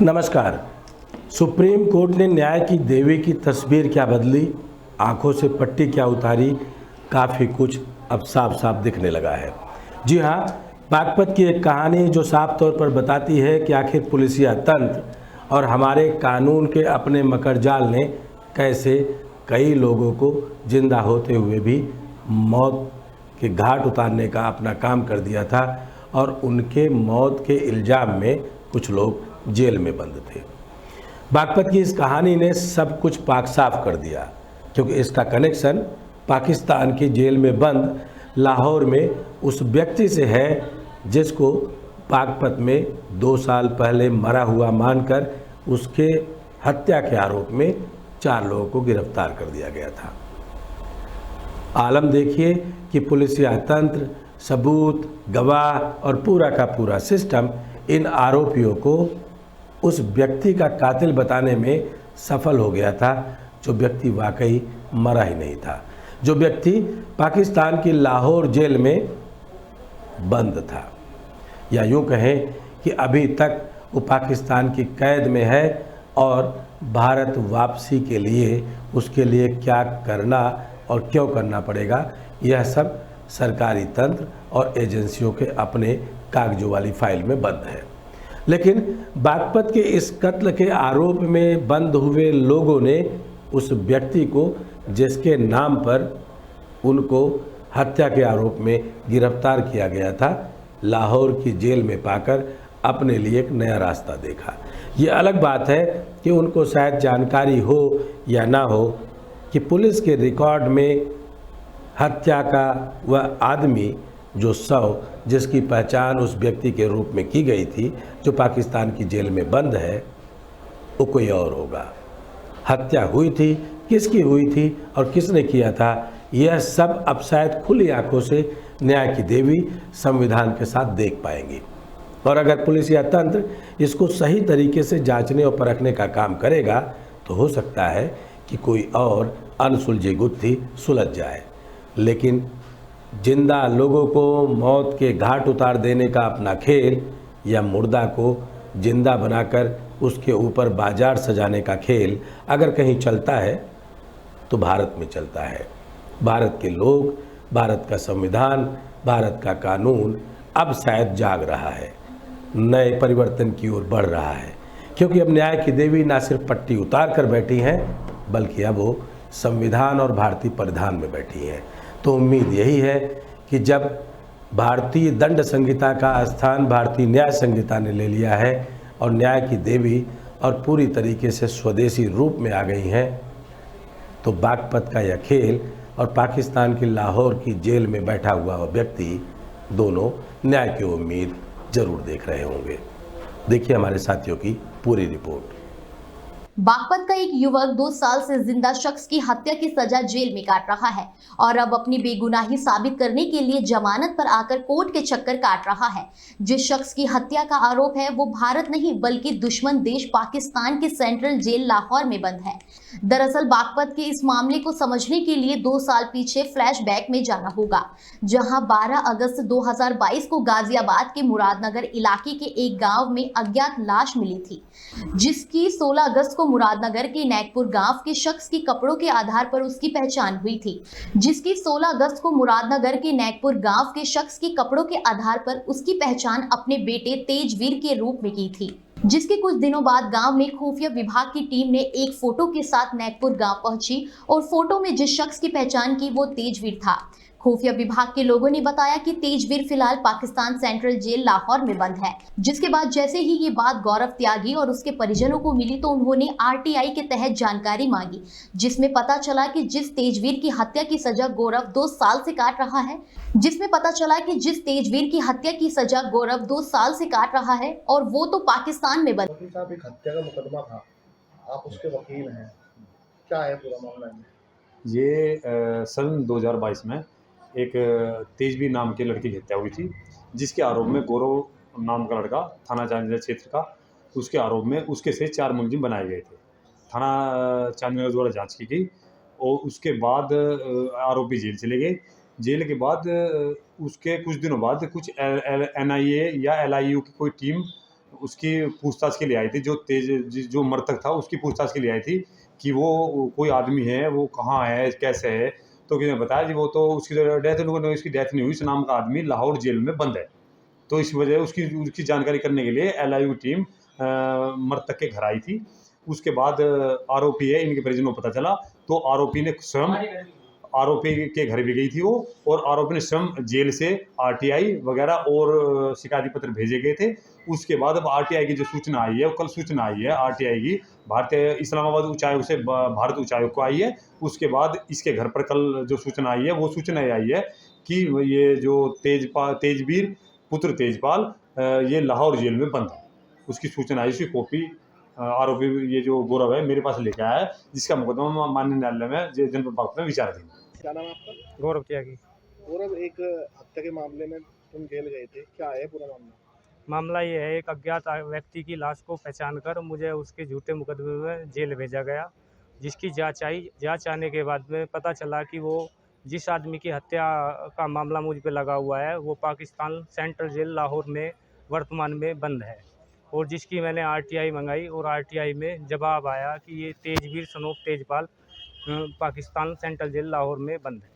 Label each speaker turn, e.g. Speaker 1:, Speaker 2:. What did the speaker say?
Speaker 1: नमस्कार। Supreme court ने न्याय की देवी की तस्वीर क्या बदली, आंखों से पट्टी क्या उतारी, काफ़ी कुछ अब साफ साफ दिखने लगा है। जी हाँ, बागपत की एक कहानी जो साफ तौर पर बताती है कि आखिर पुलिसिया तंत्र और हमारे कानून के अपने मकड़जाल ने कैसे कई लोगों को जिंदा होते हुए भी मौत के घाट उतारने का अपना काम कर दिया था और उनके मौत के इल्ज़ाम में कुछ लोग जेल में बंद थे। बागपत की इस कहानी ने सब कुछ पाक साफ कर दिया, क्योंकि इसका कनेक्शन पाकिस्तान की जेल में बंद लाहौर में उस व्यक्ति से है जिसको बागपत में 2 साल पहले मरा हुआ मानकर उसके हत्या के आरोप में 4 लोगों को गिरफ्तार कर दिया गया था। आलम देखिए कि पुलिसिया तंत्र, सबूत, गवाह और पूरा का पूरा सिस्टम इन आरोपियों को उस व्यक्ति का कातिल बताने में सफल हो गया था जो व्यक्ति वाकई मरा ही नहीं था, जो व्यक्ति पाकिस्तान की लाहौर जेल में बंद था, या यूं कहें कि अभी तक वो पाकिस्तान की कैद में है और भारत वापसी के लिए उसके लिए क्या करना और क्यों करना पड़ेगा, यह सब सरकारी तंत्र और एजेंसियों के अपने कागजों वाली फाइल में बंद है। लेकिन बागपत के इस कत्ल के आरोप में बंद हुए लोगों ने उस व्यक्ति को, जिसके नाम पर उनको हत्या के आरोप में गिरफ्तार किया गया था, लाहौर की जेल में पाकर अपने लिए एक नया रास्ता देखा। ये अलग बात है कि उनको शायद जानकारी हो या ना हो कि पुलिस के रिकॉर्ड में हत्या का वह आदमी जो जिसकी पहचान उस व्यक्ति के रूप में की गई थी, जो पाकिस्तान की जेल में बंद है, वो कोई और होगा। हत्या हुई थी, किसकी हुई थी और किसने किया था, यह सब अब शायद खुली आंखों से न्याय की देवी संविधान के साथ देख पाएंगी। और अगर पुलिस या तंत्र इसको सही तरीके से जांचने और परखने का काम करेगा तो हो सकता है कि कोई और अनसुलझी गुत्थी सुलझ जाए। लेकिन जिंदा लोगों को मौत के घाट उतार देने का अपना खेल, या मुर्दा को जिंदा बनाकर उसके ऊपर बाजार सजाने का खेल अगर कहीं चलता है तो भारत में चलता है। भारत के लोग, भारत का संविधान, भारत का कानून अब शायद जाग रहा है, नए परिवर्तन की ओर बढ़ रहा है, क्योंकि अब न्याय की देवी ना सिर्फ पट्टी उतार कर बैठी हैं, बल्कि अब वो संविधान और भारतीय परिधान में बैठी हैं। तो उम्मीद यही है कि जब भारतीय दंड संहिता का स्थान भारतीय न्याय संहिता ने ले लिया है और न्याय की देवी और पूरी तरीके से स्वदेशी रूप में आ गई हैं, तो बागपत का यह खेल और पाकिस्तान की लाहौर की जेल में बैठा हुआ व्यक्ति दोनों न्याय की उम्मीद जरूर देख रहे होंगे। देखिए हमारे साथियों की पूरी रिपोर्ट।
Speaker 2: बागपत का एक युवक 2 साल से जिंदा शख्स की हत्या की सजा जेल में काट रहा है और अब अपनी बेगुनाही साबित करने के लिए जमानत पर आकर कोर्ट के चक्कर काट रहा है। जिस शख्स की हत्या का आरोप है वो भारत नहीं बल्कि दुश्मन देश पाकिस्तान के सेंट्रल जेल लाहौर में बंद है। दरअसल बागपत के इस मामले को समझने के लिए 2 साल पीछे फ्लैशबैक में जाना होगा, जहां 12 अगस्त 2022 को गाजियाबाद के मुरादनगर इलाके के एक गांव में अज्ञात लाश मिली थी, जिसकी 16 अगस्त को मुरादनगर के नैकपुर गांव के शख्स के कपड़ों के आधार पर उसकी पहचान हुई थी। जिसकी 16 अगस्त को मुरादनगर के नैकपुर गांव के शख्स के कपड़ों के आधार पर उसकी पहचान अपने बेटे तेजवीर के रूप में की थी। जिसके कुछ दिनों बाद गांव में खुफिया विभाग की टीम ने एक फोटो के साथ नैकपुर गांव पहुंची और फोटो में जिस शख्स की पहचान की वो तेजवीर था। खुफिया विभाग के लोगों ने बताया कि तेजवीर फिलहाल पाकिस्तान सेंट्रल जेल लाहौर में बंद है। जिसके बाद जैसे ही ये बात गौरव त्यागी और उसके परिजनों को मिली तो उन्होंने आरटीआई के तहत जानकारी मांगी, जिसमें पता चला कि जिस तेजवीर की हत्या की सजा गौरव 2 साल से काट रहा है, और वो तो पाकिस्तान में बंद।
Speaker 3: साहब, एक हत्या का मुकदमा था, आप उसके वकील हैं, क्या है पूरा मामला?
Speaker 4: ये सन 2022 में एक तेजवीर नाम के लड़की की हत्या हुई थी, जिसके आरोप में गौरव नाम का लड़का थाना चांदनगर क्षेत्र का, उसके आरोप में उसके से 4 मुलजिम बनाए गए थे। थाना चांदनगर द्वारा जांच की गई और उसके बाद आरोपी जेल चले गए। जेल के बाद उसके कुछ दिनों बाद कुछ एनआईए या एलआईयू की कोई टीम उसकी पूछताछ के लिए आई थी, जो मृतक था उसकी पूछताछ के लिए आई थी कि वो कोई आदमी है, वो कहाँ है, कैसे है। तो किसी ने बताया जी वो तो उसकी उसकी डेथ नहीं हुई, इस नाम का आदमी लाहौर जेल में बंद है। तो इस वजह उसकी उसकी जानकारी करने के लिए एलआईयू टीम मृतक के घर आई थी। उसके बाद आरोपी है, इनके परिजनों को पता चला, तो आरोपी ने स्वयं आरोपी के घर भी गई थी वो, और आरोपी ने स्वयं जेल से आरटीआई वगैरह और शिकायती पत्र भेजे गए थे। उसके बाद अब आरटीआई की जो सूचना आई है, कल सूचना आई है आरटीआई की, भारतीय इस्लामाबाद उच्चायोग से भारत उच्चायोग को आई है। उसके बाद इसके घर पर कल जो सूचना आई है, वो सूचना ये आई है कि ये जो तेजवीर पुत्र तेजपाल ये लाहौर जेल में बंद है। उसकी सूचना आई, उसकी कॉपी आरोपी ये जो गौरव है मेरे पास लेके आया है, जिसका मुकदमा माननीय न्यायालय में जनपद बागपत में विचाराधीन है।
Speaker 3: क्या नाम है आपका?
Speaker 5: गौरव त्यागी।
Speaker 3: गौरव, एक हत्या के मामले में तुम जेल गए थे, क्या है पूरा मामला?
Speaker 5: मामला ये है, एक अज्ञात व्यक्ति की लाश को पहचानकर मुझे उसके झूठे मुकदमे में जेल भेजा गया, जिसकी जांच आने के बाद में पता चला कि वो जिस आदमी की हत्या का मामला मुझ पे लगा हुआ है वो पाकिस्तान सेंट्रल जेल लाहौर में वर्तमान में बंद है, और जिसकी मैंने आरटीआई मंगाई और आरटीआई में जवाब आया कि ये Tejveer son of Tejpal Pakistan central jail Lahore में बंद है।